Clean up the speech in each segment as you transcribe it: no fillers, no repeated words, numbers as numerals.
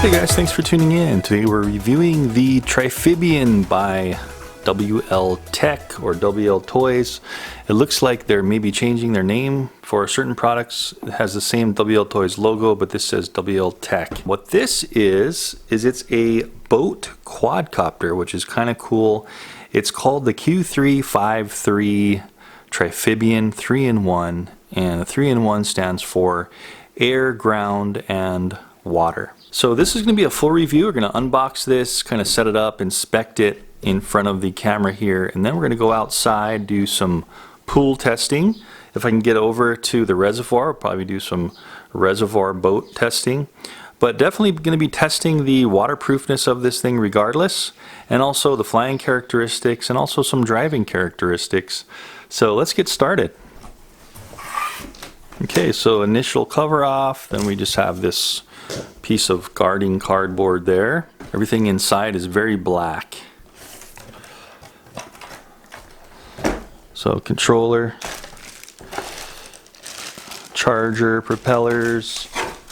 Hey guys, thanks for tuning in. Today we're reviewing the Triphibian by WLTech or WLTOYS. It looks like they're maybe changing their name for certain products. It has the same WLTOYS logo, but this says WLTech. What this is it's a boat quadcopter, which is kind of cool. It's called the Q353 Triphibian 3-in-1, and the 3-in-1 stands for air, ground, and water. So this is going to be a full review. We're going to unbox this, kind of set it up, inspect it in front of the camera here, and then we're going to go outside, do some pool testing. If I can get over to the reservoir, I'll probably do some reservoir boat testing. But definitely going to be testing the waterproofness of this thing regardless, and also the flying characteristics, and also some driving characteristics. So let's get started. Okay, so initial cover off, then we just have this piece of guarding cardboard there. Everything inside is very black. So controller, charger, propellers,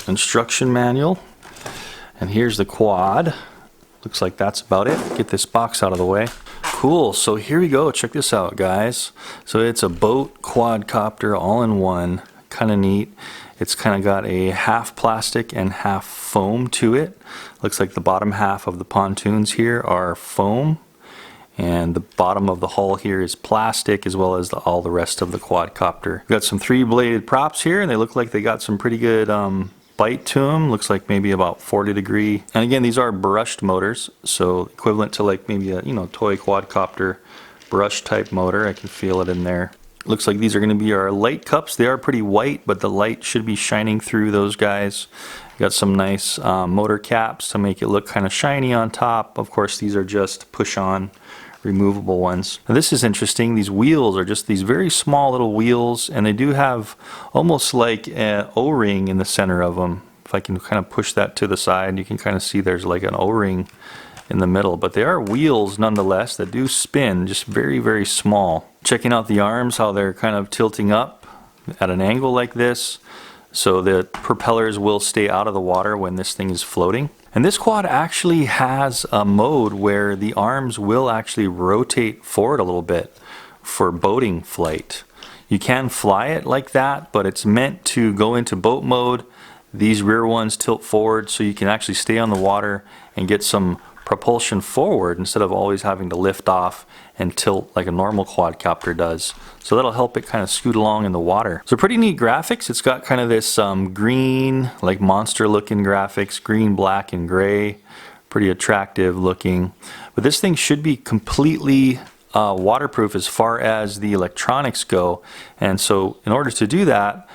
instruction manual, and here's the quad. Looks like that's about it. Get this box out of the way. Cool, so here we go. Check this out, guys. So it's a boat quadcopter all-in-one. Kind of neat. It's kind of got a half plastic and half foam to it. Looks like the bottom half of the pontoons here are foam, and the bottom of the hull here is plastic, as well as all the rest of the quadcopter. We've got some 3-bladed props here, and they look like they got some pretty good bite to them. Looks like maybe about 40 degree. And again, these are brushed motors, so equivalent to like maybe a toy quadcopter brush type motor. I can feel it in there. Looks like these are going to be our light cups. They are pretty white, but the light should be shining through those guys. Got some nice motor caps to make it look kind of shiny on top. Of course, these are just push-on removable ones. Now, this is interesting. These wheels are just these very small little wheels, and they do have almost like an O-ring in the center of them. If I can kind of push that to the side, you can kind of see there's like an O-ring in the middle, but they are wheels nonetheless that do spin, just very, very small. Checking out the arms, how they're kind of tilting up at an angle like this, so the propellers will stay out of the water when this thing is floating. And this quad actually has a mode where the arms will actually rotate forward a little bit for boating flight. You can fly it like that, but it's meant to go into boat mode. These rear ones tilt forward so you can actually stay on the water and get some propulsion forward instead of always having to lift off and tilt like a normal quadcopter does. So that'll help it kind of scoot along in the water. So pretty neat graphics. It's got kind of this green, like monster looking graphics, green, black, and gray. Pretty attractive looking. But this thing should be completely waterproof as far as the electronics go. And so in order to do that,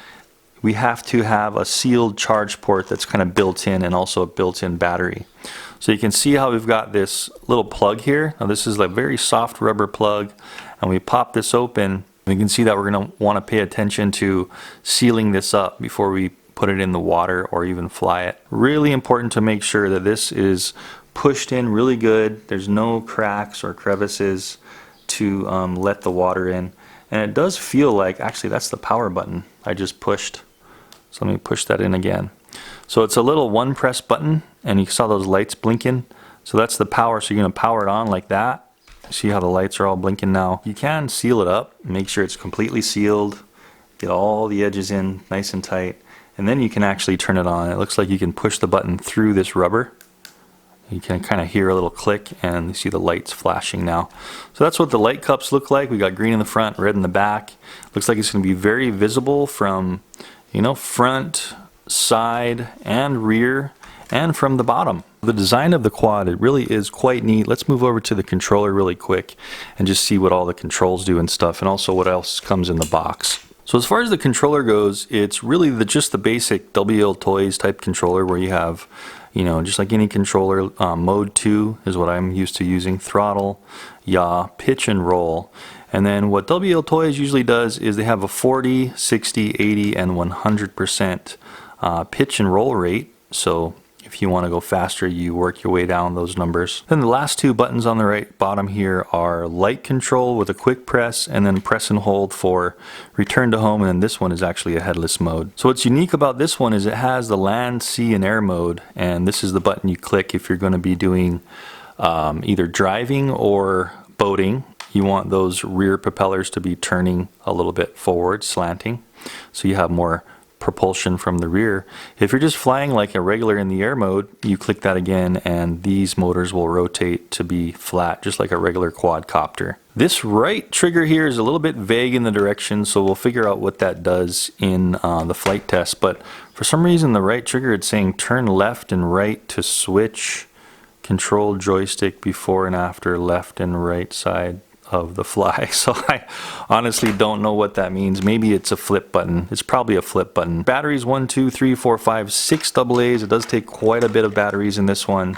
we have to have a sealed charge port that's kind of built in, and also a built-in battery. So you can see how we've got this little plug here. Now this is a very soft rubber plug, and we pop this open. You can see that we're going to want to pay attention to sealing this up before we put it in the water or even fly it. Really important to make sure that this is pushed in really good. There's no cracks or crevices to let the water in. And it does feel like, actually that's the power button I just pushed. So let me push that in again. So it's a little one press button, and you saw those lights blinking. So that's the power. So you're going to power it on like that. See how the lights are all blinking now. You can seal it up, make sure it's completely sealed, get all the edges in nice and tight, and then you can actually turn it on. It looks like you can push the button through this rubber. You can kind of hear a little click, and you see the lights flashing now. So that's what the light cups look like. We got green in the front, red in the back. Looks like it's going to be very visible from, front, side, and rear, and from the bottom. The design of the quad, it really is quite neat. Let's move over to the controller really quick and just see what all the controls do and stuff, and also what else comes in the box. So as far as the controller goes, it's really just the basic WLTOYS type controller where you have, just like any controller, mode 2 is what I'm used to using, throttle, yaw, pitch, and roll. And then what WLTOYS usually does is they have a 40, 60, 80, and 100% pitch and roll rate. So If you want to go faster, you work your way down those numbers. Then the last two buttons on the right bottom here are light control with a quick press, and then press and hold for return to home, and then this one is actually a headless mode. So what's unique about this one is it has the land, sea, and air mode, and this is the button you click if you're going to be doing either driving or boating. You want those rear propellers to be turning a little bit forward, slanting, so you have more propulsion from the rear. If you're just flying like a regular in the air mode, you click that again and these motors will rotate to be flat, just like a regular quadcopter. This right trigger here is a little bit vague in the direction, so we'll figure out what that does in the flight test. But for some reason the right trigger, it's saying turn left and right to switch control joystick before and after left and right side of the fly. So I honestly don't know what that means. Maybe it's a flip button. It's probably a flip button. Batteries 1, 2, 3, 4, 5, 6 AA's. It does take quite a bit of batteries in this one,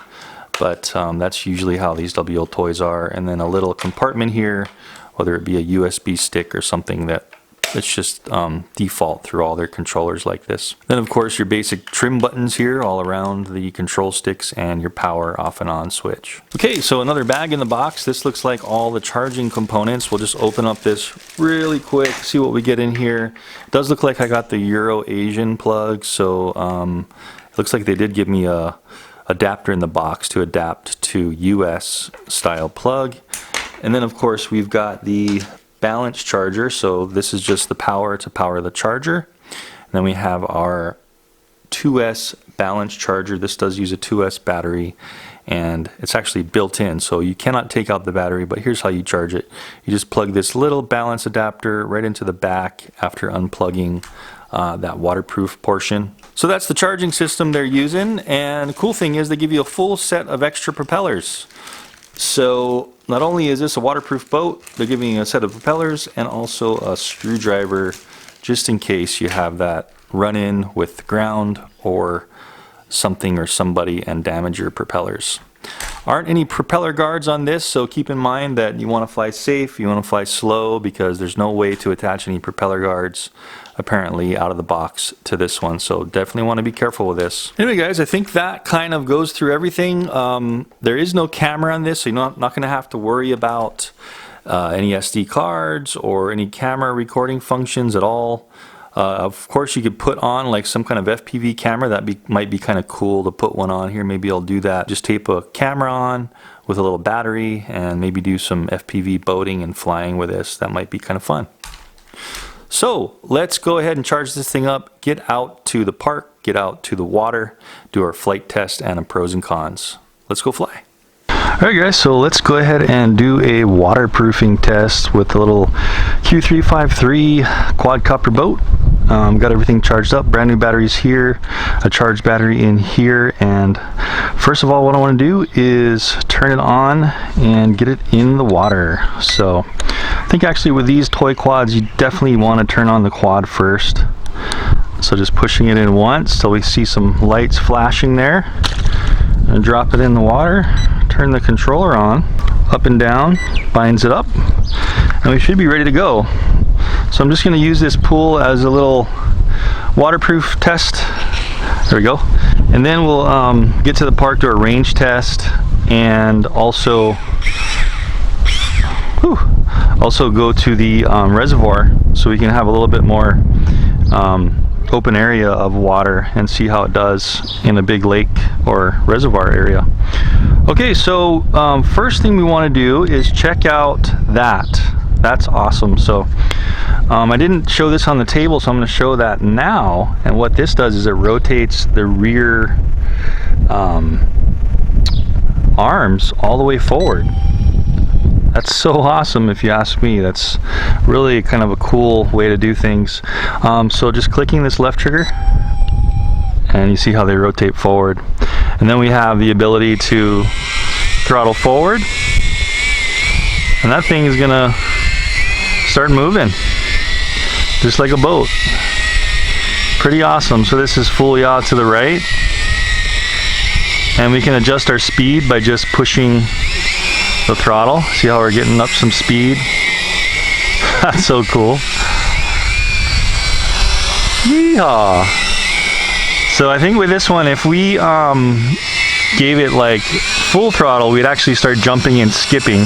but that's usually how these WLTOYS are. And then a little compartment here, whether it be a USB stick or something that it's just default through all their controllers like this. Then of course your basic trim buttons here all around the control sticks and your power off and on switch. Okay, so another bag in the box. This looks like all the charging components. We'll just open up this really quick, see what we get in here. It does look like I got the Euro Asian plug, so it looks like they did give me a adapter in the box to adapt to US style plug. And then of course we've got the balance charger, so this is just the power to power the charger. And then we have our 2S balance charger. This does use a 2S battery and it's actually built in, so you cannot take out the battery, but here's how you charge it. You just plug this little balance adapter right into the back after unplugging that waterproof portion. So that's the charging system they're using, and the cool thing is they give you a full set of extra propellers. So not only is this a waterproof boat, they're giving you a set of propellers and also a screwdriver just in case you have that run in with the ground or something or somebody and damage your propellers. Aren't any propeller guards on this, so keep in mind that you want to fly safe, you want to fly slow, because there's no way to attach any propeller guards apparently out of the box to this one, so definitely want to be careful with this. Anyway guys, I think that kind of goes through everything. There is no camera on this, so you're not going to have to worry about any SD cards or any camera recording functions at all. Of course you could put on like some kind of FPV camera. That might be kind of cool to put one on here. Maybe I'll do that. Just tape a camera on with a little battery and maybe do some FPV boating and flying with this. That might be kind of fun. So let's go ahead and charge this thing up, get out to the park, get out to the water, do our flight test and a pros and cons. Let's go fly. Alright guys, so let's go ahead and do a waterproofing test with the little Q353 quadcopter boat. Got everything charged up, brand new batteries here, a charged battery in here, and first of all what I want to do is turn it on and get it in the water. So I think actually with these toy quads you definitely want to turn on the quad first. So just pushing it in once till we see some lights flashing there, and drop it in the water, turn the controller on, up and down, binds it up, and we should be ready to go. So I'm just going to use this pool as a little waterproof test. There we go. And then we'll get to the park, do a range test, and also go to the reservoir so we can have a little bit more open area of water and see how it does in a big lake or reservoir area. Okay, so first thing we want to do is check out that. That's awesome. So I didn't show this on the table, so I'm going to show that now. And what this does is it rotates the rear arms all the way forward. That's so awesome if you ask me. That's really kind of a cool way to do things. So just clicking this left trigger and you see how they rotate forward. And then we have the ability to throttle forward. And that thing is gonna start moving just like a boat. Pretty awesome. So this is fully out to the right. And we can adjust our speed by just pushing the throttle. See how we're getting up some speed? That's so cool. Yeehaw! So I think with this one, if we gave it like full throttle, we'd actually start jumping and skipping.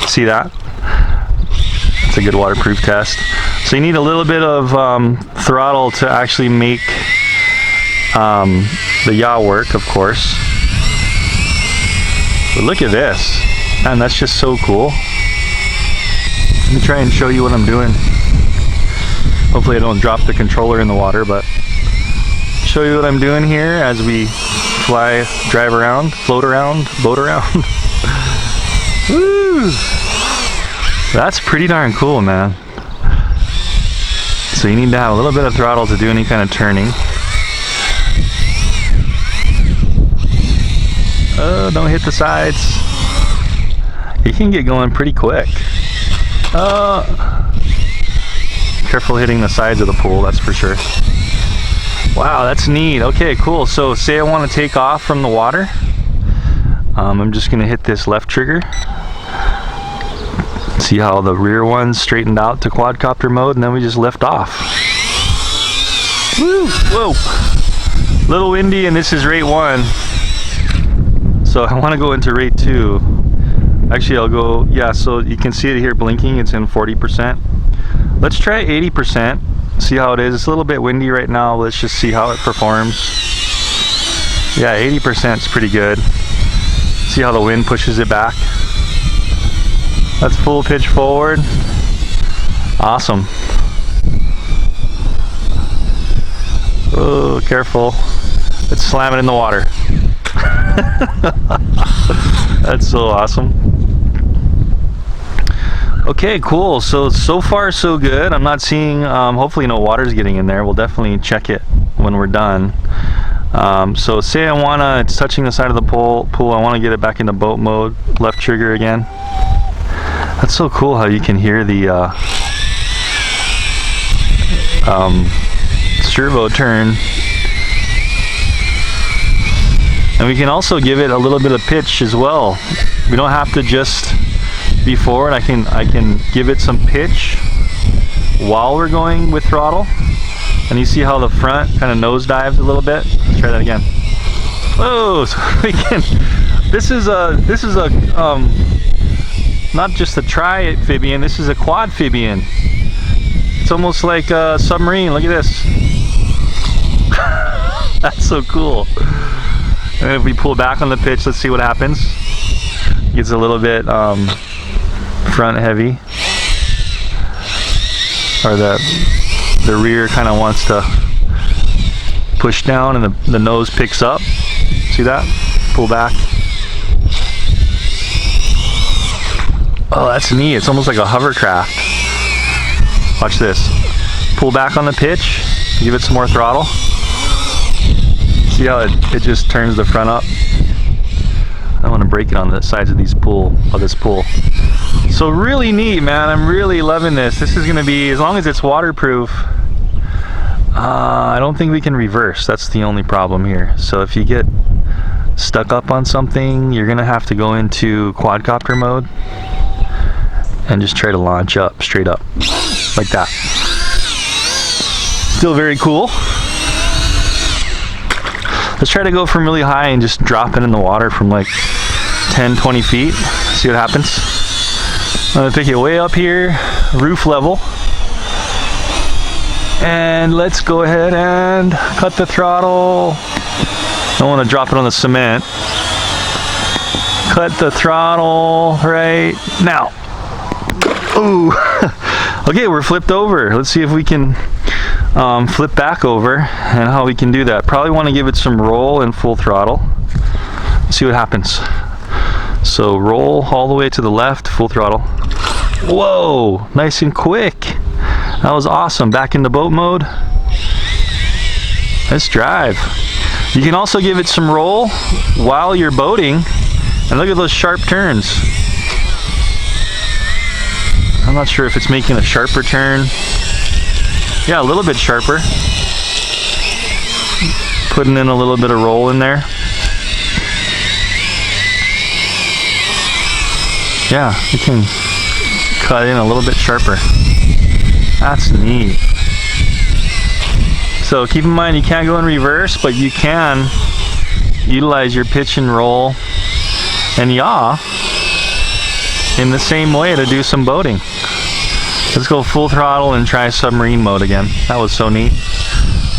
See that? It's a good waterproof test. So you need a little bit of throttle to actually make the yaw work, of course. But look at this. Man, that's just so cool. Let me try and show you what I'm doing. Hopefully I don't drop the controller in the water, but show you what I'm doing here as we fly, drive around, float around, boat around. Woo! That's pretty darn cool, man. So you need to have a little bit of throttle to do any kind of turning. Oh, don't hit the sides. You can get going pretty quick. Careful hitting the sides of the pool, that's for sure. Wow, that's neat. Okay, cool. So say I want to take off from the water. I'm just going to hit this left trigger. See how the rear one's straightened out to quadcopter mode, and then we just lift off. Woo! Whoa! Little windy, and this is rate 1. So I want to go into rate 2. Actually, I'll go, yeah, so you can see it here blinking. It's in 40%. Let's try 80%. See how it is. It's a little bit windy right now. Let's just see how it performs. Yeah, 80% is pretty good. See how the wind pushes it back. That's full pitch forward. Awesome. Oh, careful. Let's slam it in the water. That's so awesome. Okay, cool. So far so good. I'm not seeing, hopefully no water's getting in there. We'll definitely check it when we're done. So say I wanna, it's touching the side of the pool, I wanna get it back into boat mode, left trigger again. That's so cool how you can hear the servo turn. And we can also give it a little bit of pitch as well. We don't have to just be forward. I can give it some pitch while we're going with throttle. And you see how the front kind of nosedives a little bit. Let's try that again. Whoa! So we can. This is a not just a Triphibian. This is a quadphibian. It's almost like a submarine. Look at this. That's so cool. And if we pull back on the pitch, let's see what happens. Gets a little bit front heavy, or the rear kind of wants to push down, and the nose picks up. See that? Pull back. Oh, that's neat. It's almost like a hovercraft. Watch this. Pull back on the pitch. Give it some more throttle. See how it just turns the front up? I want to break it on the sides of this pool. So really neat, man. I'm really loving this. This is going to be, as long as it's waterproof, I don't think we can reverse. That's the only problem here. So if you get stuck up on something, you're going to have to go into quadcopter mode and just try to launch up, straight up, like that. Still very cool. Let's try to go from really high and just drop it in the water from like 10-20 feet. See what happens. I'm gonna pick it way up here, roof level. And let's go ahead and cut the throttle. I don't want to drop it on the cement. Cut the throttle right now. Ooh. Okay, we're flipped over. Let's see if we can flip back over and how we can do that. Probably want to give it some roll and full throttle. See what happens. So roll all the way to the left, full throttle. Whoa, nice and quick. That was awesome. Back into boat mode. Let's drive. You can also give it some roll while you're boating, and look at those sharp turns. I'm not sure if it's making a sharper turn. Yeah, a little bit sharper. Putting in a little bit of roll in there. Yeah, you can cut in a little bit sharper. That's neat. So keep in mind you can't go in reverse, but you can utilize your pitch and roll and yaw in the same way to do some boating. Let's go full throttle and try submarine mode again. That was so neat.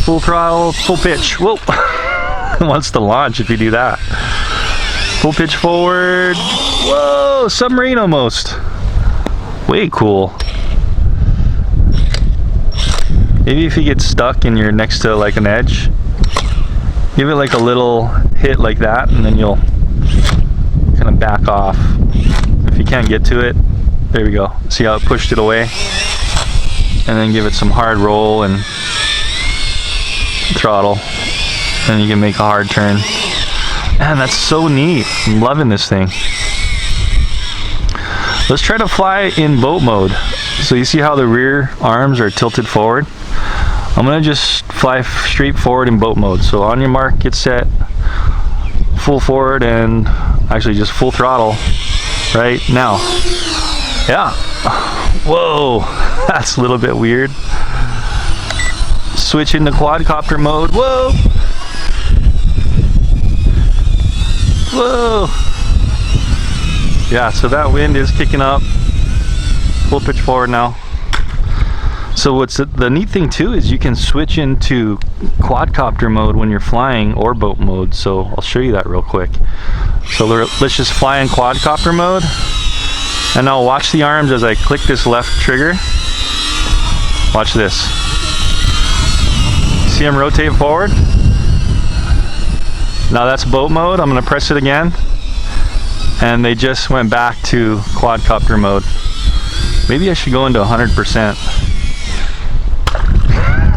Full throttle, full pitch. Whoa! It wants to launch if you do that. Full pitch forward. Whoa! Submarine almost. Way cool. Maybe if you get stuck and you're next to like an edge, give it like a little hit like that, and then you'll kind of back off. If you can't get to it, there we go. See how it pushed it away? And then give it some hard roll and throttle, and you can make a hard turn. Man, that's so neat. I'm loving this thing. Let's try to fly in boat mode. So you see how the rear arms are tilted forward? I'm gonna just fly straight forward in boat mode. So on your mark, get set, full forward, and actually just full throttle right now. Yeah. Whoa, that's a little bit weird. Switch into quadcopter mode. Whoa. Whoa. Yeah, so that wind is kicking up. Full pitch forward now. So what's the neat thing too is you can switch into quadcopter mode when you're flying or boat mode. So I'll show you that real quick. So let's just fly in quadcopter mode. And now watch the arms as I click this left trigger. Watch this. See them rotate forward? Now that's boat mode. I'm gonna press it again. And they just went back to quadcopter mode. Maybe I should go into 100%.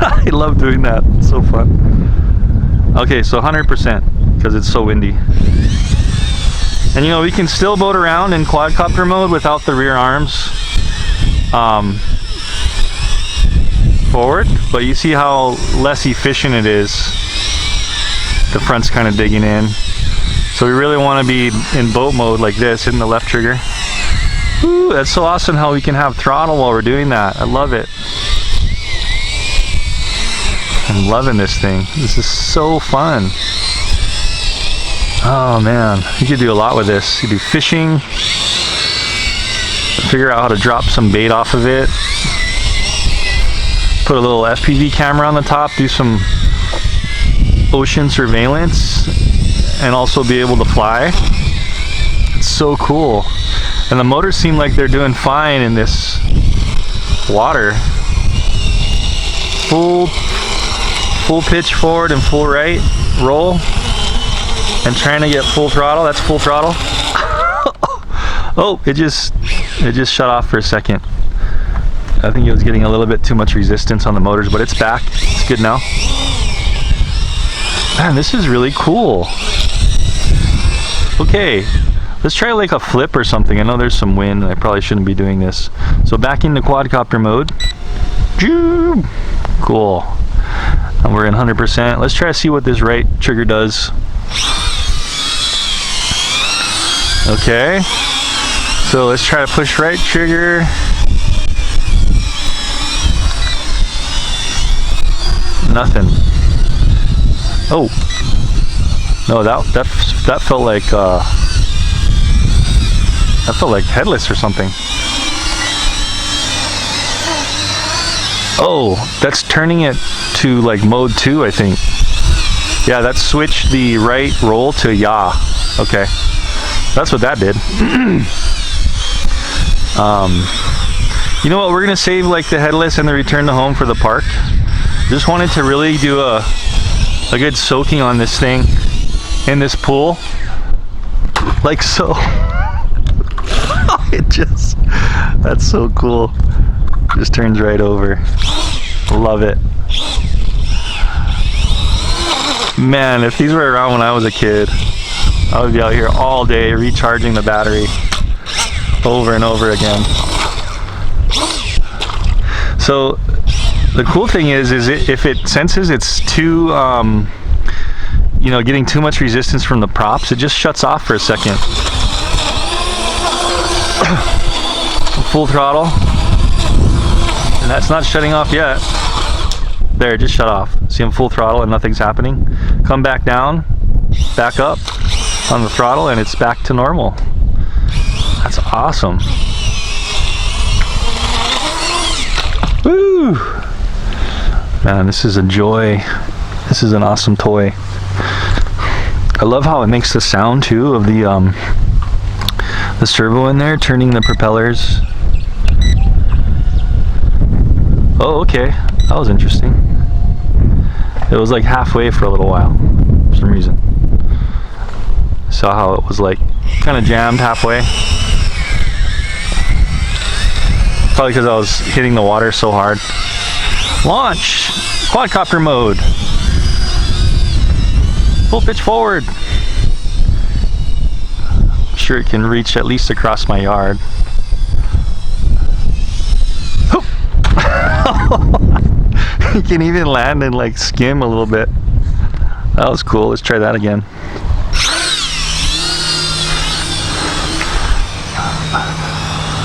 I love doing that. It's so fun. Okay, so 100% because it's so windy. And you know, we can still boat around in quadcopter mode without the rear arms forward, but you see how less efficient it is. The front's kind of digging in. So we really want to be in boat mode like this, hitting the left trigger. Ooh, that's so awesome how we can have throttle while we're doing that. I love it. I'm loving this thing. This is so fun. Oh man, you could do a lot with this. You do fishing, figure out how to drop some bait off of it, put a little FPV camera on the top, do some ocean surveillance, and also be able to fly. It's so cool. And the motors seem like they're doing fine in this water. Full pitch forward and full right roll, and trying to get full throttle. That's full throttle. Oh, it just shut off for a second. I think it was getting a little bit too much resistance on the motors, but it's back. It's good now. Man, this is really cool. Okay, let's try like a flip or something. I know there's some wind and I probably shouldn't be doing this. So back into quadcopter mode. Cool. And we're in 100%. Let's try to see what this right trigger does. Okay. So let's try to push right trigger. Nothing. Oh. No, that felt like headless or something. Oh, that's turning it to like mode 2, I think. Yeah, that switched the right roll to yaw. Okay, that's what that did. You know what? We're gonna save like the headless and the return to home for the park. Just wanted to really do a good soaking on this thing in this pool, like so. That's so cool. Just turns right over. Love it. Man, if these were around when I was a kid, I would be out here all day recharging the battery over and over again. So the cool thing is if it senses it's too, you know, getting too much resistance from the props, it just shuts off for a second. Full throttle. And that's not shutting off yet. There, it just shut off. See, I'm full throttle and nothing's happening. Come back down, back up on the throttle, and it's back to normal. That's awesome. Woo! Man, this is a joy. This is an awesome toy. I love how it makes the sound too of the servo in there, turning the propellers. Oh, okay. That was interesting. It was like halfway for a little while, for some reason. Saw how it was like kind of jammed halfway. Probably because I was hitting the water so hard. Launch! Quadcopter mode. Full pitch forward. I'm sure it can reach at least across my yard. You can even land and like skim a little bit. That was cool. Let's try that again.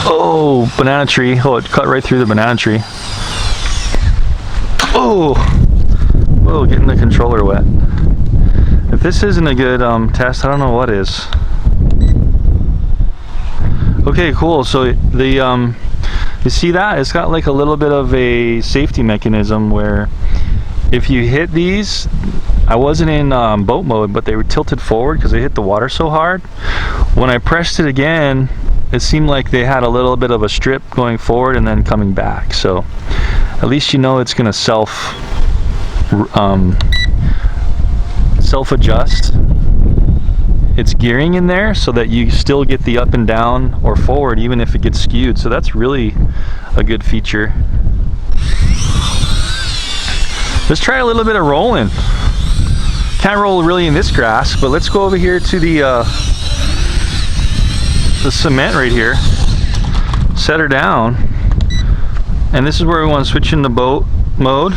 Oh, banana tree. Oh, it cut right through the banana tree. Oh, whoa, getting the controller wet. If this isn't a good test, I don't know what is. Okay, cool. So the you see that? It's got like a little bit of a safety mechanism where if you hit these, I wasn't in boat mode, but they were tilted forward because they hit the water so hard. When I pressed it again, it seemed like they had a little bit of a strip going forward and then coming back. So at least you know it's going to self-adjust its gearing in there so that you still get the up and down or forward even if it gets skewed. So that's really a good feature. Let's try a little bit of rolling. Can't roll really in this grass, but let's go over here to the cement right here. Set her down, and this is where we want to switch into boat mode,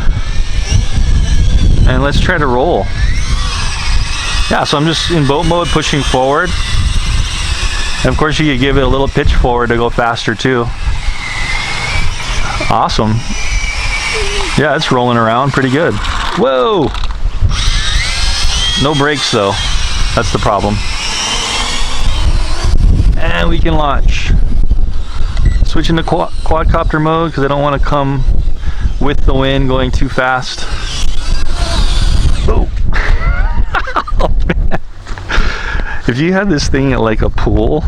and let's try to roll. Yeah, so I'm just in boat mode, pushing forward, and of course you could give it a little pitch forward to go faster too. Awesome. Yeah, it's rolling around pretty good. Whoa! No brakes though, that's the problem. And we can launch. Switch into quadcopter mode because I don't want to come with the wind going too fast. Oh. Oh, man. If you had this thing at like a pool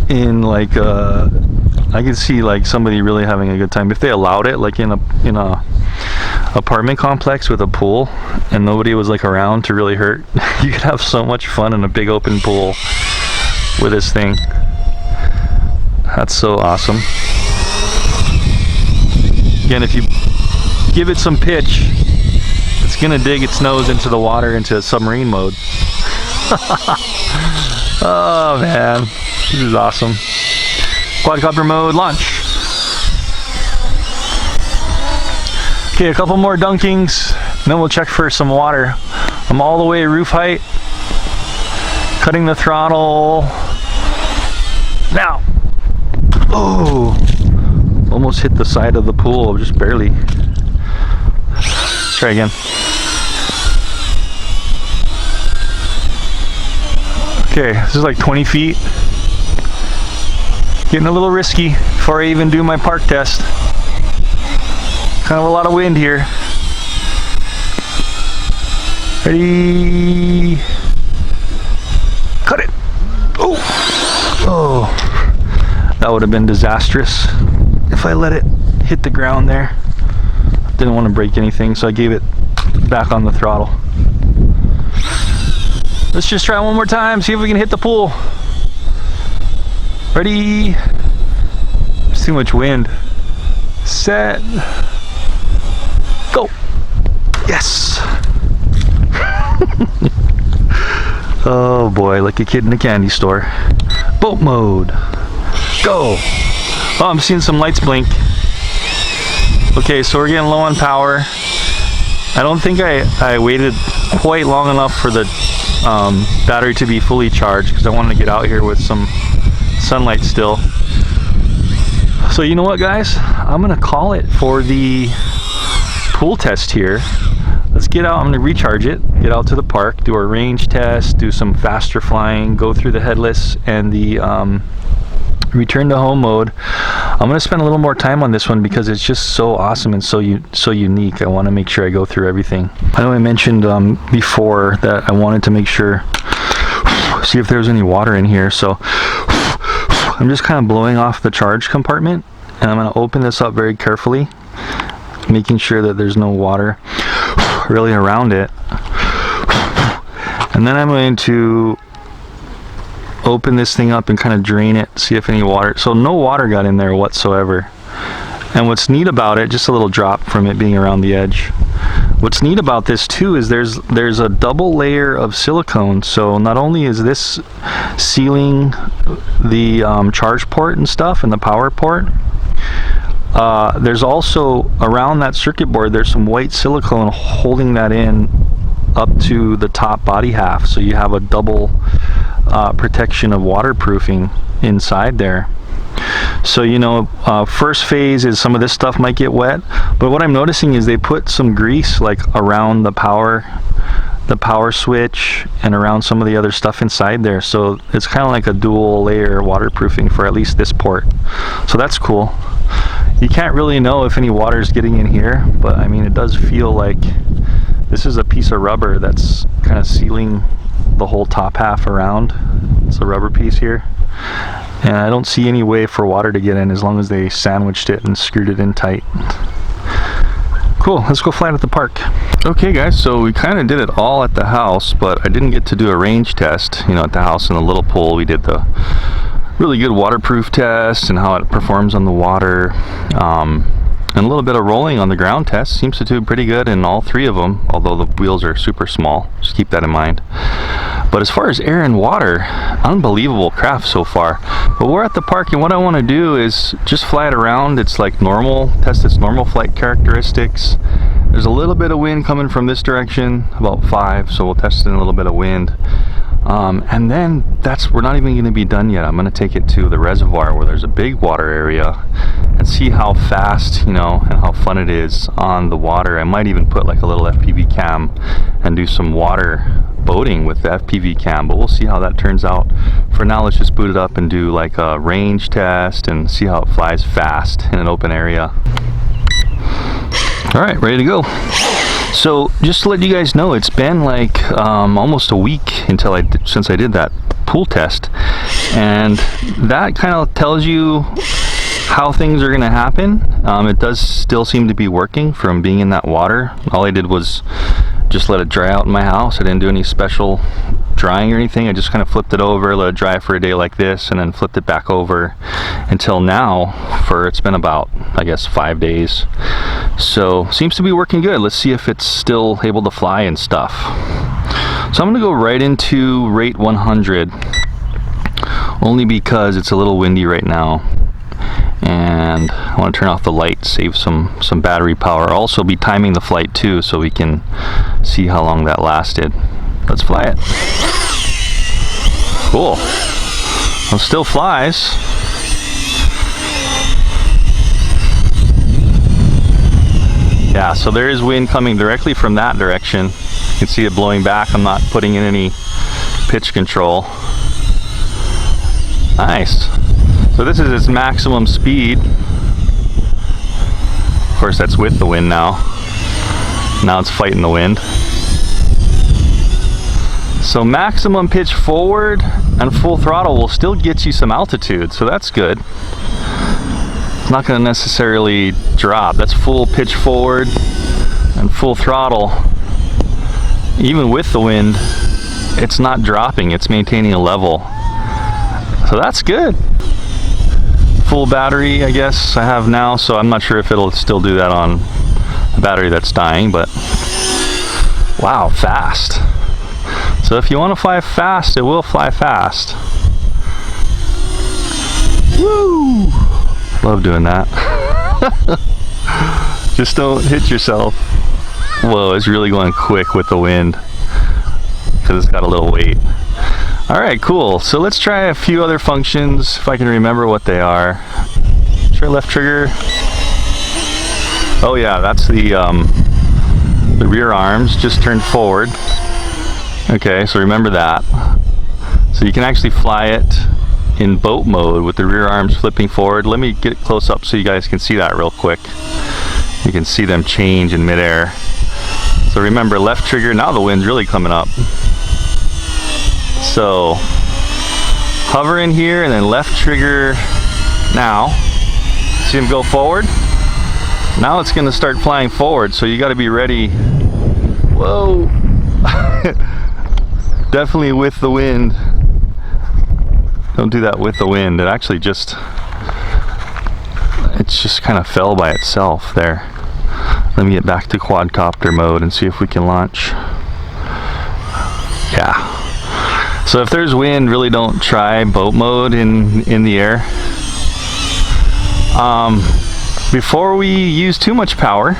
in like I could see like somebody really having a good time if they allowed it, like in a apartment complex with a pool and nobody was like around to really hurt. You could have so much fun in a big open pool with this thing. That's so awesome. Again, if you give it some pitch, it's gonna dig its nose into the water into submarine mode. Oh man, this is awesome. Quadcopter mode, launch. Okay, a couple more dunkings, and then we'll check for some water. I'm all the way roof height. Cutting the throttle. Now. Oh, almost hit the side of the pool, just barely. Let's try again. Okay, this is like 20 feet. Getting a little risky before I even do my park test. Kind of a lot of wind here. Ready? Cut it. Oh, oh. That would have been disastrous if I let it hit the ground there. Didn't want to break anything, so I gave it back on the throttle. Let's just try one more time, see if we can hit the pool. Ready? There's too much wind. Set. Go. Yes. Oh boy, like a kid in a candy store. Boat mode. Go. Oh, I'm seeing some lights blink. Okay, so we're getting low on power. I don't think I waited quite long enough for the battery to be fully charged because I wanted to get out here with some sunlight still. So you know what, guys? I'm gonna call it for the pool test here. Let's get out. I'm going to recharge it, get out to the park, do a range test, do some faster flying, go through the headless and the return to home mode. I'm going to spend a little more time on this one because it's just so awesome and so unique. I want to make sure I go through everything. I know I mentioned before that I wanted to make sure, see if there's any water in here. So I'm just kind of blowing off the charge compartment, and I'm going to open this up very carefully, making sure that there's no water really around it. And then I'm going to open this thing up and kind of drain it, see if any water, so no water got in there whatsoever. And what's neat about it, just a little drop from it being around the edge. What's neat about this too is there's a double layer of silicone, so not only is this sealing the charge port and stuff and the power port, there's also around that circuit board there's some white silicone holding that in up to the top body half, so you have a double protection of waterproofing inside there. So you know, first phase is some of this stuff might get wet, but what I'm noticing is they put some grease like around the power switch and around some of the other stuff inside there, so it's kind of like a dual layer waterproofing for at least this port. So that's cool. You can't really know if any water is getting in here, but I mean, it does feel like this is a piece of rubber that's kind of sealing the whole top half around. It's a rubber piece here, and I don't see any way for water to get in as long as they sandwiched it and screwed it in tight. Cool, let's go fly it at the park. Okay guys, so we kind of did it all at the house, but I didn't get to do a range test, you know, at the house in the little pool. We did the really good waterproof test and how it performs on the water, and a little bit of rolling on the ground test. Seems to do pretty good in all three of them, although the wheels are super small, just keep that in mind. But as far as air and water, unbelievable craft so far. But we're at the park, and what I want to do is just fly it around. It's like normal, test its normal flight characteristics. There's a little bit of wind coming from this direction, about 5, so we'll test it in a little bit of wind. And then we're not even going to be done yet. I'm going to take it to the reservoir where there's a big water area and see how fast, you know, and how fun it is on the water. I might even put like a little FPV cam and do some water boating with the FPV cam, but we'll see how that turns out. For now, let's just boot it up and do like a range test and see how it flies fast in an open area. All right, ready to go. So just to let you guys know, it's been like almost a week since I did that pool test, and that kind of tells you how things are going to happen. It does still seem to be working from being in that water. All I did was just let it dry out in my house. I didn't do any special drying or anything. I just kind of flipped it over, let it dry for a day like this, and then flipped it back over until now. It's been about, I guess, 5 days. So seems to be working good. Let's see if it's still able to fly and stuff. So I'm going to go right into rate 100, only because it's a little windy right now, and I want to turn off the light, save some battery power. I'll also be timing the flight too, so we can see how long that lasted. Let's fly it. Cool. Well, it still flies. Yeah, so there is wind coming directly from that direction. You can see it blowing back. I'm not putting in any pitch control. Nice. So this is its maximum speed. Of course, that's with the wind now. Now it's fighting the wind. So maximum pitch forward and full throttle will still get you some altitude, so that's good. It's not going to necessarily drop. That's full pitch forward and full throttle. Even with the wind, it's not dropping, it's maintaining a level. So that's good. Full battery, I guess, I have now, so I'm not sure if it'll still do that on a battery that's dying, but wow, fast. So if you want to fly fast, it will fly fast. Woo! Love doing that. Just don't hit yourself. Whoa, it's really going quick with the wind because it's got a little weight. Alright, cool. So let's try a few other functions if I can remember what they are. Try left trigger. Oh yeah, that's the The rear arms just turn forward. Okay, so remember that. So you can actually fly it in boat mode with the rear arms flipping forward. Let me get it close up so you guys can see that real quick. You can see them change in midair. So remember, left trigger, now the wind's really coming up. So hover in here and then left trigger now. See him go forward? Now it's gonna start flying forward, so you gotta be ready. Whoa! Definitely with the wind. Don't do that with the wind. It actually just kind of fell by itself there. Let me get back to quadcopter mode and see if we can launch. Yeah. So if there's wind, really don't try boat mode in the air. Before we use too much power,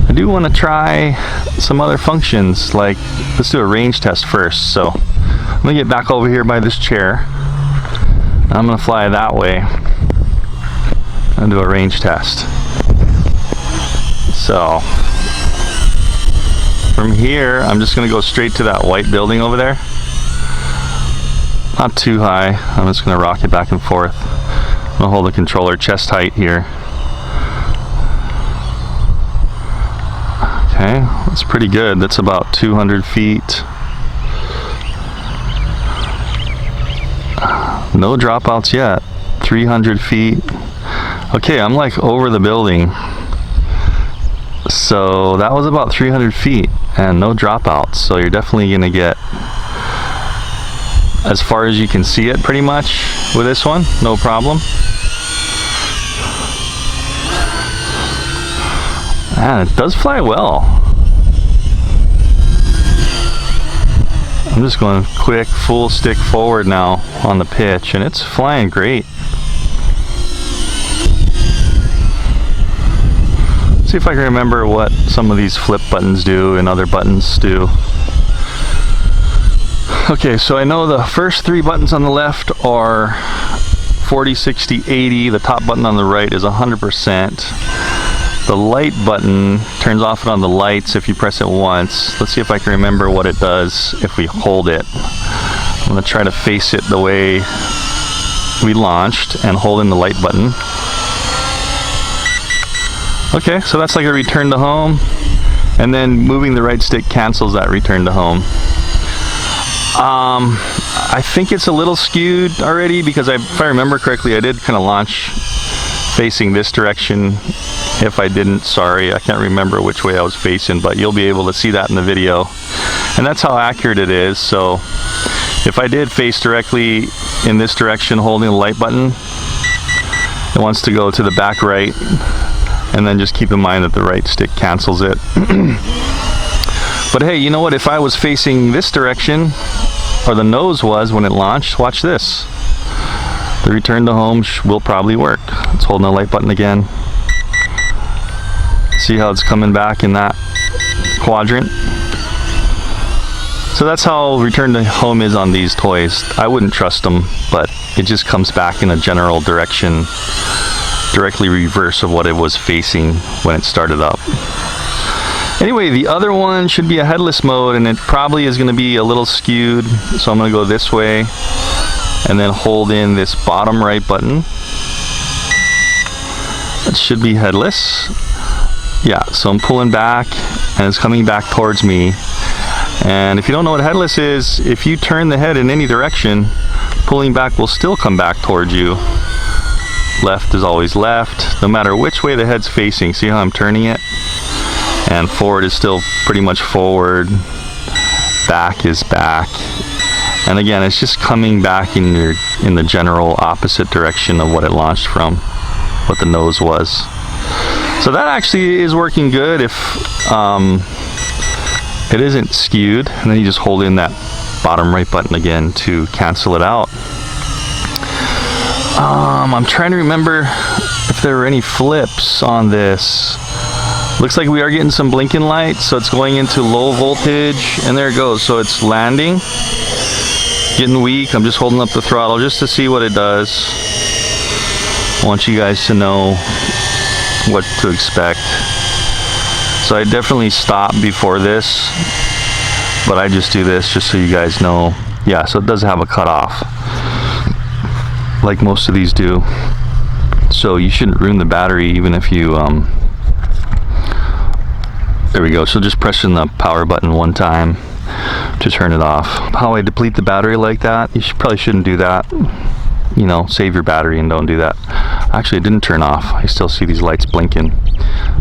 I do want to try some other functions, like let's do a range test first. So I'm gonna get back over here by this chair. I'm gonna fly that way and do a range test. So from here, I'm just gonna go straight to that white building over there. Not too high. I'm just gonna rock it back and forth. I'm gonna hold the controller chest height here. Okay, that's pretty good. That's about 200 feet. No dropouts yet. 300 feet. Okay, I'm like over the building. So that was about 300 feet and no dropouts. So you're definitely gonna get as far as you can see it pretty much with this one, no problem. Man, it does fly well. I'm just going quick full stick forward now on the pitch and it's flying great. See if I can remember what some of these flip buttons do and other buttons do. Okay, so I know the first three buttons on the left are 40, 60, 80. The top button on the right is 100%. The light button turns off and on the lights if you press it once. Let's see if I can remember what it does if we hold it. I'm gonna try to face it the way we launched and hold in the light button. Okay, so that's like a return to home. And then moving the right stick cancels that return to home. I think it's a little skewed already because if I remember correctly, I did kind of launch facing this direction. If I didn't, sorry, I can't remember which way I was facing, but you'll be able to see that in the video. And that's how accurate it is. So if I did face directly in this direction holding the light button, it wants to go to the back right, and then just keep in mind that the right stick cancels it. But hey, you know what? If I was facing this direction, or the nose was when it launched, watch this. The return to home will probably work. Let's hold the light button again. See how it's coming back in that quadrant? So that's how return to home is on these toys. I wouldn't trust them, but it just comes back in a general direction, directly reverse of what it was facing when it started up. Anyway, the other one should be a headless mode, and it probably is going to be a little skewed. So I'm going to go this way and then hold in this bottom right button. It should be headless. Yeah, so I'm pulling back and it's coming back towards me. And if you don't know what headless is, if you turn the head in any direction, pulling back will still come back towards you. Left is always left, no matter which way the head's facing. See how I'm turning it? And forward is still pretty much forward, back is back, and again it's just coming back in the general opposite direction of what it launched from, what the nose was. So that actually is working good if it isn't skewed, and then you just hold in that bottom right button again to cancel it out. I'm trying to remember if there were any flips on this. Looks like we are getting some blinking lights, so it's going into low voltage, and there it goes. So it's landing, getting weak. I'm just holding up the throttle just to see what it does. I want you guys to know what to expect. So I definitely stop before this, but I just do this just so you guys know. Yeah, so it does have a cutoff, like most of these do. So you shouldn't ruin the battery even if you, there we go. So just pressing the power button one time to turn it off. How I deplete the battery like that, you probably shouldn't do that. You know, save your battery and don't do that. Actually, it didn't turn off. I still see these lights blinking.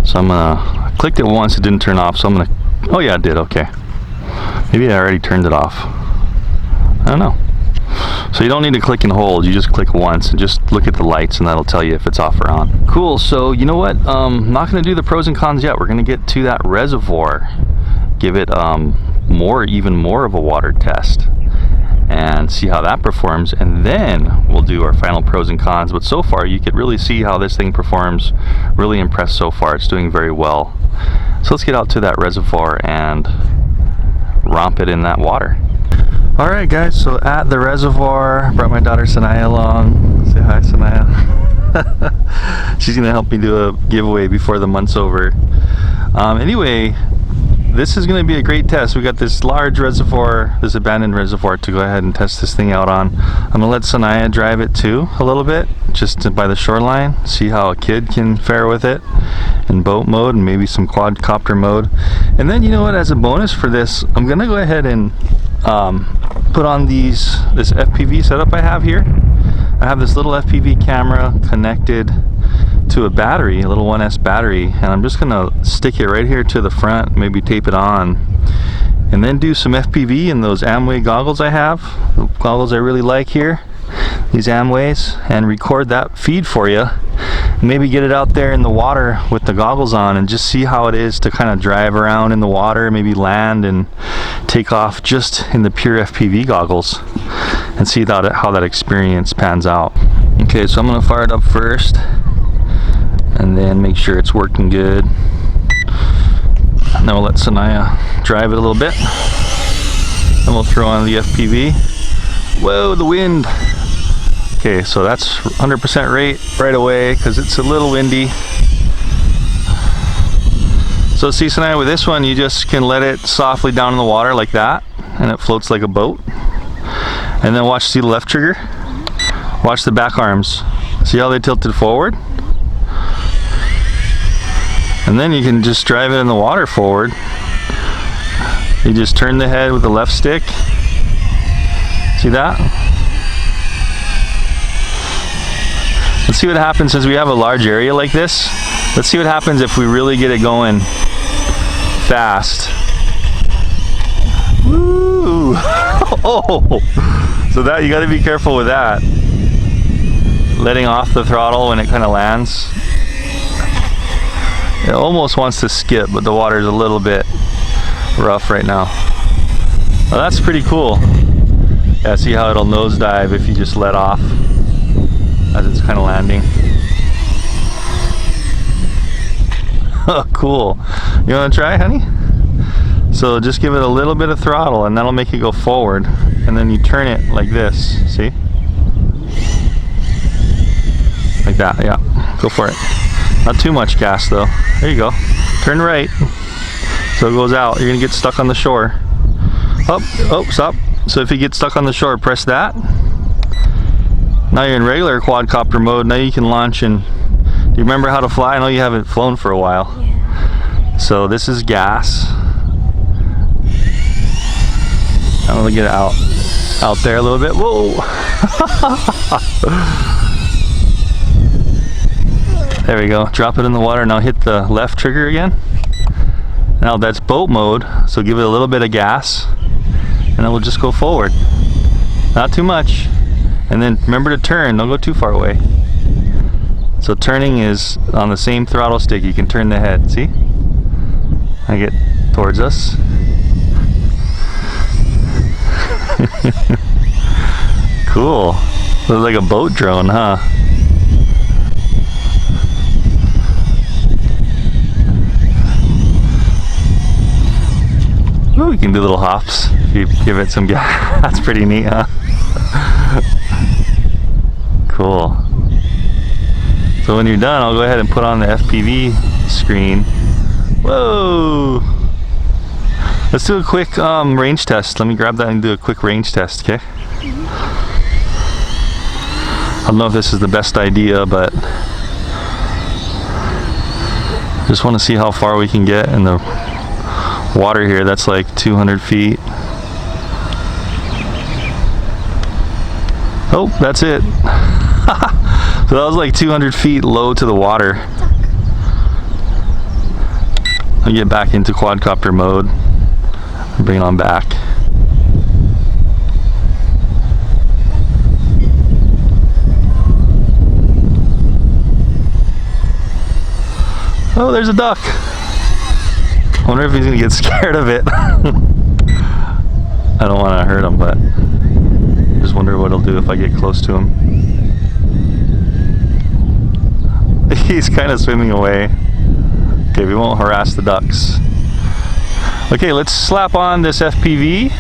So I clicked it once, it didn't turn off. So I'm gonna, oh yeah, it did, okay. Maybe I already turned it off. I don't know. So you don't need to click and hold, you just click once and just look at the lights and that'll tell you if it's off or on. Cool, so you know what? I'm not gonna do the pros and cons yet. We're gonna get to that reservoir. Give it even more of a water test and see how that performs, and then we'll do our final pros and cons. But so far you could really see how this thing performs. Really impressed so far. It's doing very well. So let's get out to that reservoir and romp it in that water. Alright guys, so at the reservoir, brought my daughter Sanaya along. Say hi, Sanaya. She's gonna help me do a giveaway before the month's over. Anyway, this is going to be a great test. We got this large reservoir, this abandoned reservoir to go ahead and test this thing out on. I'm going to let Sanaya drive it too a little bit, just by the shoreline, see how a kid can fare with it in boat mode and maybe some quadcopter mode. And then, you know what, as a bonus for this, I'm going to go ahead and put on this FPV setup I have here. I have this little FPV camera connected to a battery, a little 1S battery, and I'm just gonna stick it right here to the front, maybe tape it on, and then do some FPV in those Amway goggles I have, the goggles I really like here, these Amways, and record that feed for you. Maybe get it out there in the water with the goggles on and just see how it is to kind of drive around in the water, maybe land and take off just in the pure FPV goggles, and see how that experience pans out. Okay, so I'm gonna fire it up first and then make sure it's working good. And then we'll let Sanaya drive it a little bit. Then we'll throw on the FPV. Whoa, the wind. Okay, so that's 100% rate right away because it's a little windy. So see, Sanaya, with this one, you just can let it softly down in the water like that, and it floats like a boat. And then see the left trigger? Watch the back arms. See how they tilted forward? And then you can just drive it in the water forward. You just turn the head with the left stick. See that? Let's see what happens since we have a large area like this. Let's see what happens if we really get it going fast. Woo! Oh! So that, you gotta be careful with that. Letting off the throttle when it kind of lands. It almost wants to skip, but the water's a little bit rough right now. Well, that's pretty cool. Yeah, see how it'll nosedive if you just let off as it's kind of landing. Oh, cool. You want to try, honey? So just give it a little bit of throttle and that'll make it go forward. And then you turn it like this, see? Like that, yeah. Go for it. Not too much gas though. There you go. Turn right. So it goes out. You're gonna get stuck on the shore. Oh, stop. So if you get stuck on the shore, press that. Now you're in regular quadcopter mode. Now you can launch and, do you remember how to fly? I know you haven't flown for a while. Yeah. So this is gas. I'm gonna get it out there a little bit. Whoa! There we go. Drop it in the water. Now hit the left trigger again. Now that's boat mode, so give it a little bit of gas, and then we'll just go forward. Not too much. And then remember to turn. Don't go too far away. So turning is on the same throttle stick. You can turn the head. See? I get towards us. Cool. Looks like a boat drone, huh? Ooh, you can do little hops if you give it some gas. That's pretty neat, huh? Cool. So when you're done, I'll go ahead and put on the FPV screen Whoa! Let's do a quick range test. Let me grab that and do a quick range test, okay? I don't know if this is the best idea, but just want to see how far we can get in the water here. That's like 200 feet. Oh, that's it. So that was like 200 feet low to the water. I'll get back into quadcopter mode and bring it on back. Oh, there's a duck. I wonder if he's gonna get scared of it. I don't want to hurt him, but I just wonder what he'll do if I get close to him. He's kind of swimming away. Okay, we won't harass the ducks. Okay, let's slap on this FPV.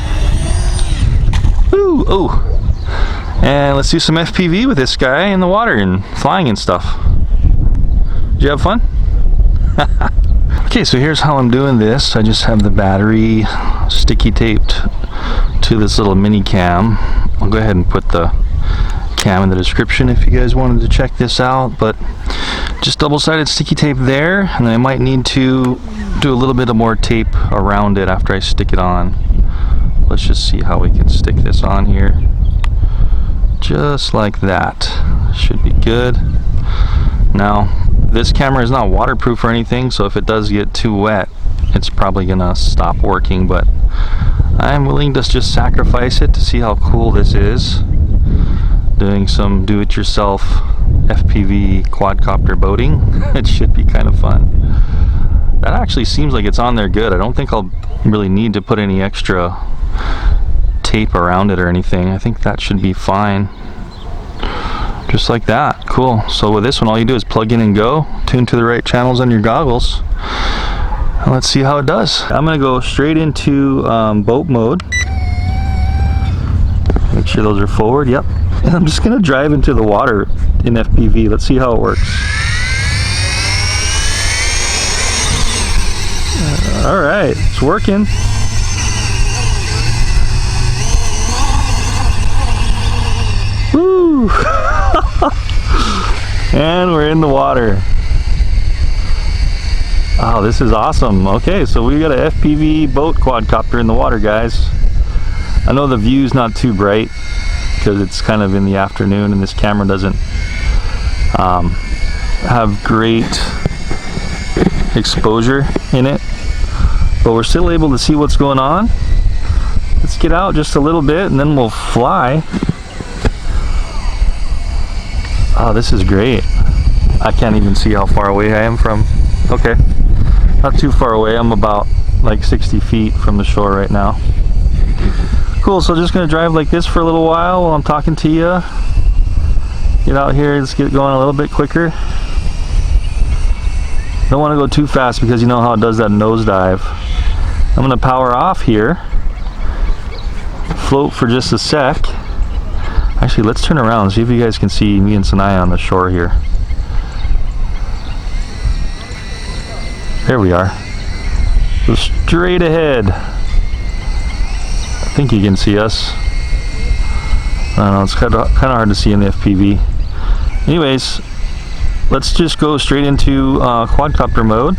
Ooh, oh. And let's do some FPV with this guy in the water and flying and stuff. Did you have fun? Okay, so here's how I'm doing this. I just have the battery sticky taped to this little mini cam. I'll go ahead and put the cam in the description if you guys wanted to check this out, but just double-sided sticky tape there, and then I might need to do a little bit of more tape around it after I stick it on. Let's just see how we can stick this on here. Just like that. Should be good. Now, this camera is not waterproof or anything, so if it does get too wet, it's probably gonna stop working, but I'm willing to just sacrifice it to see how cool this is. Doing some do-it-yourself FPV quadcopter boating. It should be kind of fun. That actually seems like it's on there good. I don't think I'll really need to put any extra tape around it or anything. I think that should be fine. Just like that. Cool. So with this one, all you do is plug in and go, tune to the right channels on your goggles, and let's see how it does. I'm gonna go straight into boat mode. Make sure those are forward. Yep. And I'm just gonna drive into the water in FPV. Let's see how it works. All right, it's working. Woo! And we're in the water. Oh, this is awesome. Okay, so we got a FPV boat quadcopter in the water, guys. I know the view's not too bright because it's kind of in the afternoon and this camera doesn't have great exposure in it, but we're still able to see what's going on. Let's get out just a little bit and then we'll fly. Oh, this is great. I can't even see how far away I am from. Okay, not too far away. I'm about like 60 feet from the shore right now. Cool, so just gonna drive like this for a little while I'm talking to you. Get out here, let's get going a little bit quicker. Don't want to go too fast because you know how it does that nosedive. I'm gonna power off here, float for just a sec. Actually, let's turn around and see if you guys can see me and Sanaya on the shore here. There we are. Go straight ahead. I think you can see us. I don't know, it's kind of hard to see in the FPV. Anyways, let's just go straight into quadcopter mode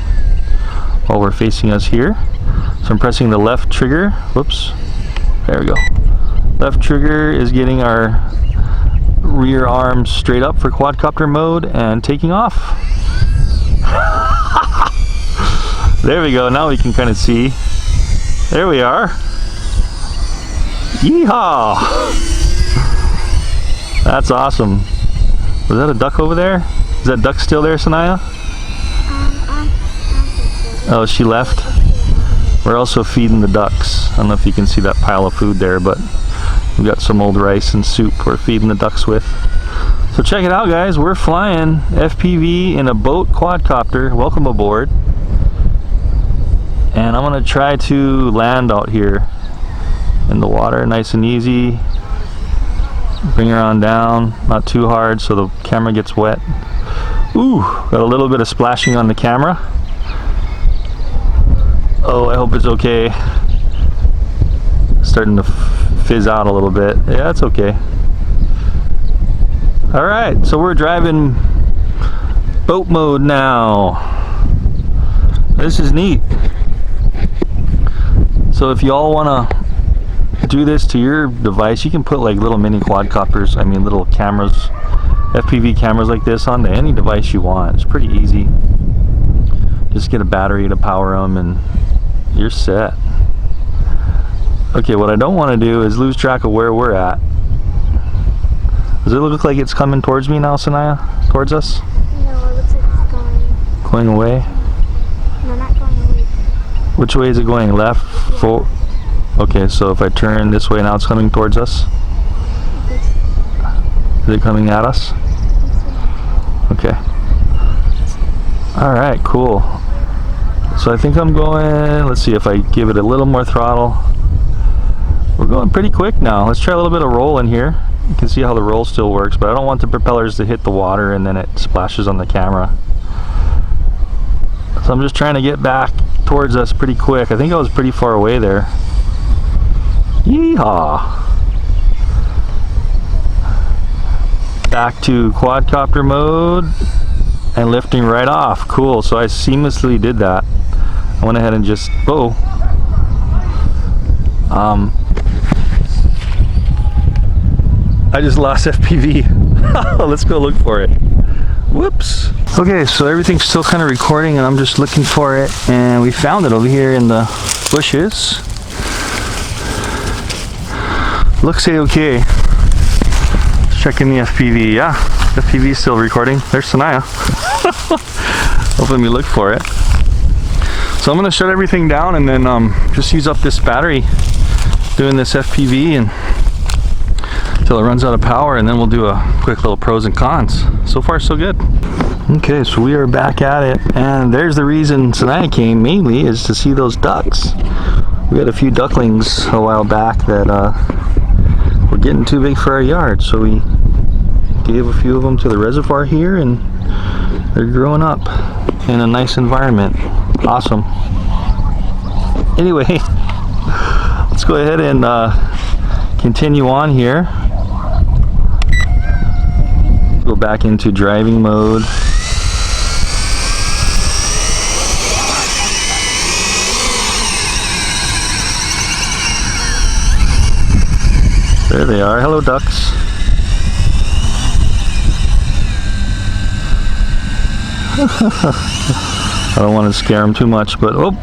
while we're facing us here. So I'm pressing the left trigger. Whoops. There we go. Left trigger is getting our rear arms straight up for quadcopter mode and taking off. There we go. Now we can kind of see. There we are. Yeehaw! That's awesome. Was that a duck over there? Is that duck still there, Sanaya? Oh, she left? We're also feeding the ducks. I don't know if you can see that pile of food there, but we've got some old rice and soup we're feeding the ducks with. So check it out, guys. We're flying FPV in a boat quadcopter. Welcome aboard. And I'm gonna try to land out here in the water, nice and easy. Bring her on down, not too hard so the camera gets wet. Ooh, got a little bit of splashing on the camera. Oh, I hope it's okay. Starting to fizz out a little bit. Yeah, it's okay. All right, so we're driving boat mode now. This is neat. So if y'all want to do this to your device, you can put like little mini quadcopters, I mean little cameras, FPV cameras like this onto any device you want. It's pretty easy. Just get a battery to power them and you're set. Okay, what I don't want to do is lose track of where we're at. Does it look like it's coming towards me now, Sanaya? Towards us? No, it looks like it's going away? No, not going away. Which way is it going? Left? Yeah. Forward? Okay, so if I turn this way now, it's coming towards us? Is it coming at us? Okay. Alright, cool. So I think I'm going, let's see if I give it a little more throttle. We're going pretty quick now. Let's try a little bit of roll in here. You can see how the roll still works, but I don't want the propellers to hit the water and then it splashes on the camera. So I'm just trying to get back towards us pretty quick. I think I was pretty far away there. Yeehaw! Back to quadcopter mode and lifting right off. Cool, so I seamlessly did that. I went ahead and just, I just lost FPV. Let's go look for it. Whoops. Okay, so everything's still kind of recording and I'm just looking for it, and we found it over here in the bushes. Looks okay. Checking the FPV. Yeah, FPV is still recording. There's Sanaya. Hoping we look for it. So I'm gonna shut everything down and then just use up this battery doing this FPV and until it runs out of power, and then we'll do a quick little pros and cons. So far so good. Okay, so we are back at it, and there's the reason Sanaya came mainly is to see those ducks. We had a few ducklings a while back that were getting too big for our yard, so we gave a few of them to the reservoir here, and they're growing up in a nice environment. Awesome. Anyway, let's go ahead and continue on here. Go back into driving mode. There they are. Hello, ducks. I don't want to scare them too much, but oh,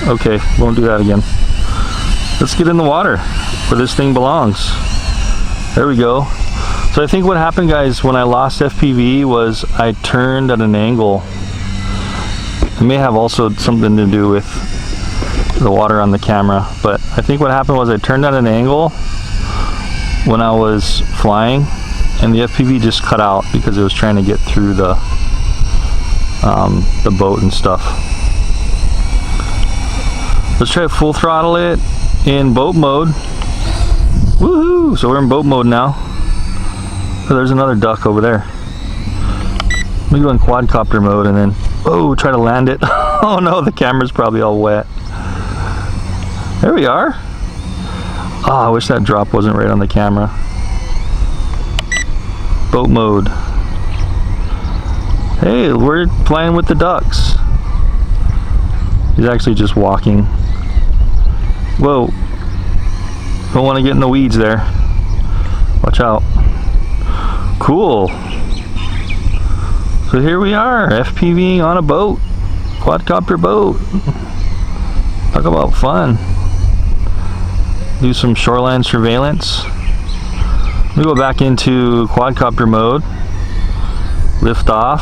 okay, won't do that again. Let's get in the water where this thing belongs. There we go. So I think what happened, guys, when I lost FPV was I turned at an angle. It may have also something to do with the water on the camera, but I think what happened was I turned at an angle when I was flying, and the FPV just cut out because it was trying to get through the boat and stuff. Let's try to full throttle it in boat mode. Woohoo! So we're in boat mode now. Oh, there's another duck over there. Let me go in quadcopter mode and then, oh, try to land it. Oh no, the camera's probably all wet. There we are. Oh, I wish that drop wasn't right on the camera. Boat mode. Hey, we're playing with the ducks. He's actually just walking. Whoa. Don't want to get in the weeds there. Watch out. Cool. So here we are, FPVing on a boat. Quadcopter boat. Talk about fun. Do some shoreline surveillance. We go back into quadcopter mode. Lift off.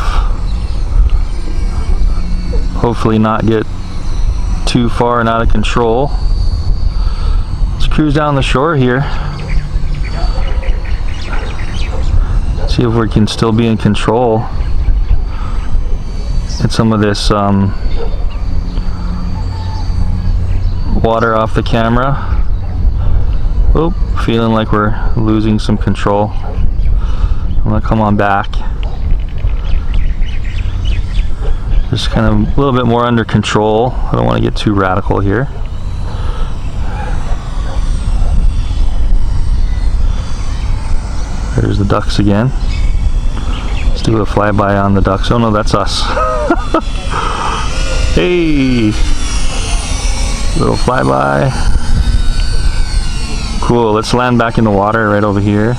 Hopefully not get too far and out of control. Let's cruise down the shore here. See if we can still be in control. Get some of this water off the camera. Oh, feeling like we're losing some control. I'm gonna come on back. Just kind of a little bit more under control. I don't want to get too radical here. There's the ducks again. Let's do a flyby on the ducks. Oh no, that's us. Hey! Little flyby. Cool, let's land back in the water right over here.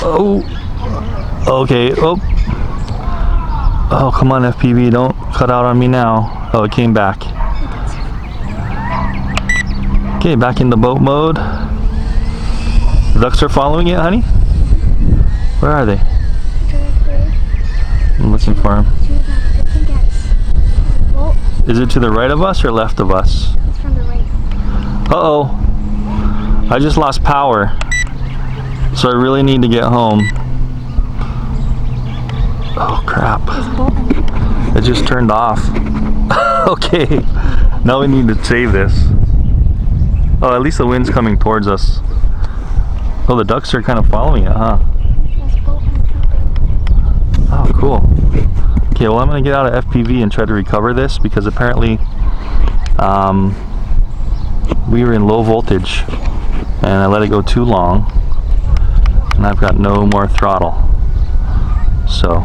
Oh! Okay, oh! Oh, come on FPV, don't cut out on me now. Oh, it came back. Okay, back in the boat mode. The ducks are following it, honey? Where are they? I'm looking for them. Is it to the right of us or left of us? It's from the right. Uh-oh. I just lost power. So I really need to get home. Oh crap. It just turned off. Okay. Now we need to save this. Oh, at least the wind's coming towards us. Oh, the ducks are kind of following it, huh? Oh, cool. Okay, well I'm going to get out of FPV and try to recover this because apparently we were in low voltage and I let it go too long and I've got no more throttle. So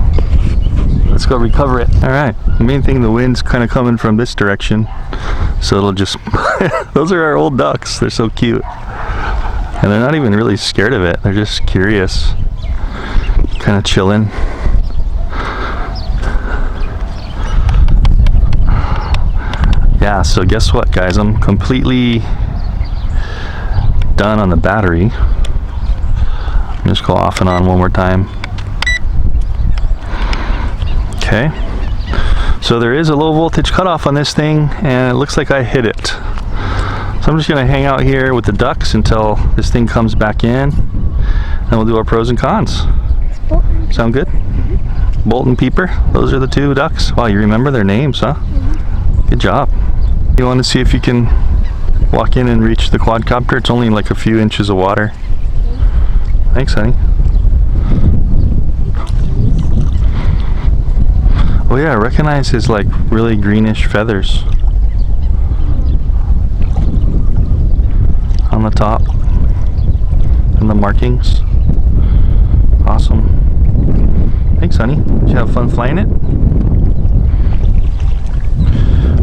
let's go recover it. Alright, the main thing, the wind's kind of coming from this direction, so it'll just those are our old ducks. They're so cute and they're not even really scared of it. They're just curious, kind of chilling. Yeah, so guess what guys, I'm completely done on the battery. Just go off and on one more time. Okay, so there is a low voltage cutoff on this thing and it looks like I hit it. So I'm just gonna hang out here with the ducks until this thing comes back in and we'll do our pros and cons. Sound good? Bolt and Peeper, those are the two ducks. Wow, you remember their names, huh? Good job. You want to see if you can walk in and reach the quadcopter? It's only like a few inches of water. Thanks, honey. Oh yeah, I recognize his like really greenish feathers on the top and the markings. Awesome. Thanks, honey. Did you have fun flying it?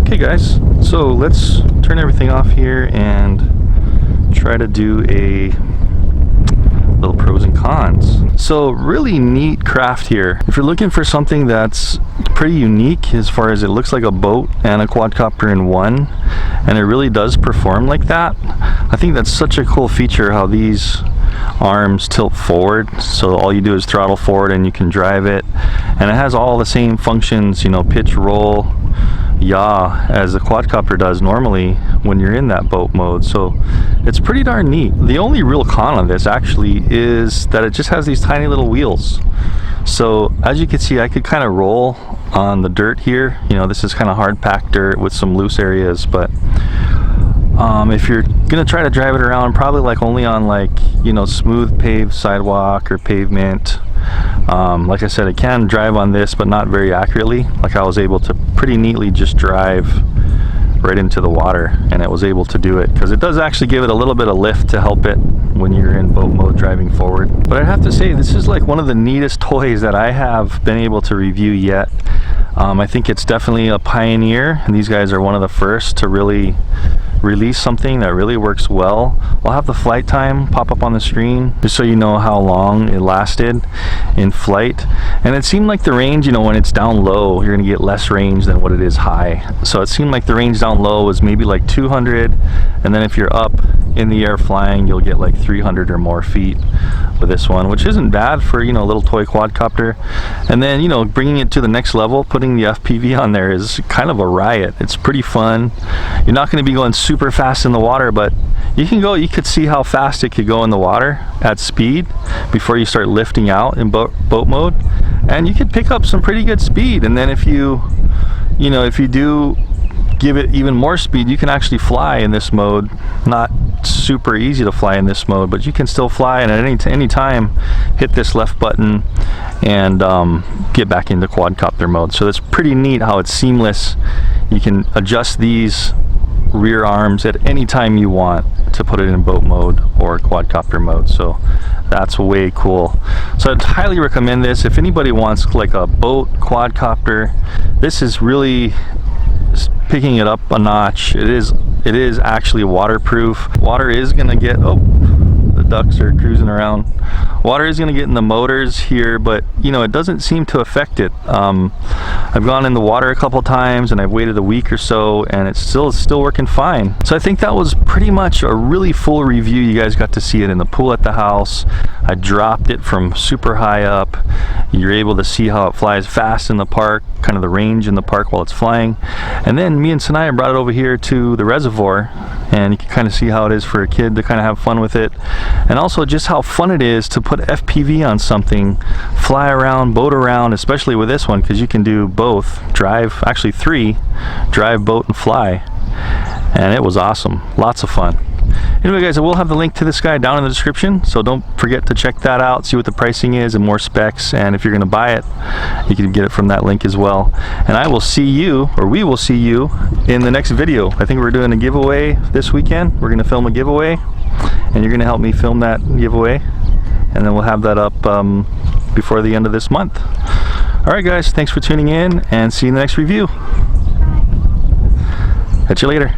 Okay guys, so let's turn everything off here and try to do a little pros and cons. So really neat craft here. If you're looking for something that's pretty unique as far as it looks like a boat and a quadcopter in one, and it really does perform like that, I think that's such a cool feature how these arms tilt forward, so all you do is throttle forward and you can drive it, and it has all the same functions, you know, pitch, roll, yaw, as the quadcopter does normally when you're in that boat mode. So it's pretty darn neat. The only real con of this actually is that it just has these tiny little wheels. So as you can see, I could kind of roll on the dirt here. You know, this is kind of hard packed dirt with some loose areas, but if you're gonna try to drive it around, probably like only on like, you know, smooth paved sidewalk or pavement. Like I said, it can drive on this, but not very accurately. Like I was able to pretty neatly just drive right into the water, and it was able to do it because it does actually give it a little bit of lift to help it when you're in boat mode driving forward. But I have to say, this is like one of the neatest toys that I have been able to review yet. I think it's definitely a pioneer, and these guys are one of the first to really release something that really works well. I'll have the flight time pop up on the screen just so you know how long it lasted in flight. And it seemed like the range, you know, when it's down low, you're gonna get less range than what it is high. So it seemed like the range down low was maybe like 200, and then if you're up in the air flying, you'll get like 300 or more feet with this one, which isn't bad for, you know, a little toy quadcopter. And then, you know, bringing it to the next level, putting the FPV on there is kind of a riot. It's pretty fun. You're not going to be going super fast in the water, but you can go, you could see how fast it could go in the water at speed before you start lifting out in boat mode, and you could pick up some pretty good speed. And then if you do give it even more speed, you can actually fly in this mode. Not super easy to fly in this mode, but you can still fly, and at any time hit this left button and get back into quadcopter mode. So it's pretty neat how it's seamless. You can adjust these rear arms at any time you want to put it in boat mode or quadcopter mode. So that's way cool. So I'd highly recommend this if anybody wants like a boat quadcopter. This is really picking it up a notch. It is actually waterproof. Water is gonna get, oh, the ducks are cruising around. Water is gonna get in the motors here, but you know, it doesn't seem to affect it. I've gone in the water a couple times and I've waited a week or so, and it's still working fine. So I think that was pretty much a really full review. You guys got to see it in the pool at the house. I dropped it from super high up. You're able to see how it flies fast in the park, kind of the range in the park while it's flying. And then me and Sanaya brought it over here to the reservoir, and you can kind of see how it is for a kid to kind of have fun with it. And also just how fun it is to put FPV on something, fly around, boat around, especially with this one, because you can do both, drive, actually 3, drive, boat, and fly. And it was awesome, lots of fun. Anyway guys, I will have the link to this guy down in the description, so don't forget to check that out, see what the pricing is and more specs, and if you're going to buy it, you can get it from that link as well. And I will see you, or we will see you, in the next video. I think we're doing a giveaway this weekend. We're going to film a giveaway, and you're going to help me film that giveaway, and then we'll have that up before the end of this month. Alright guys, thanks for tuning in, and see you in the next review. Catch you later.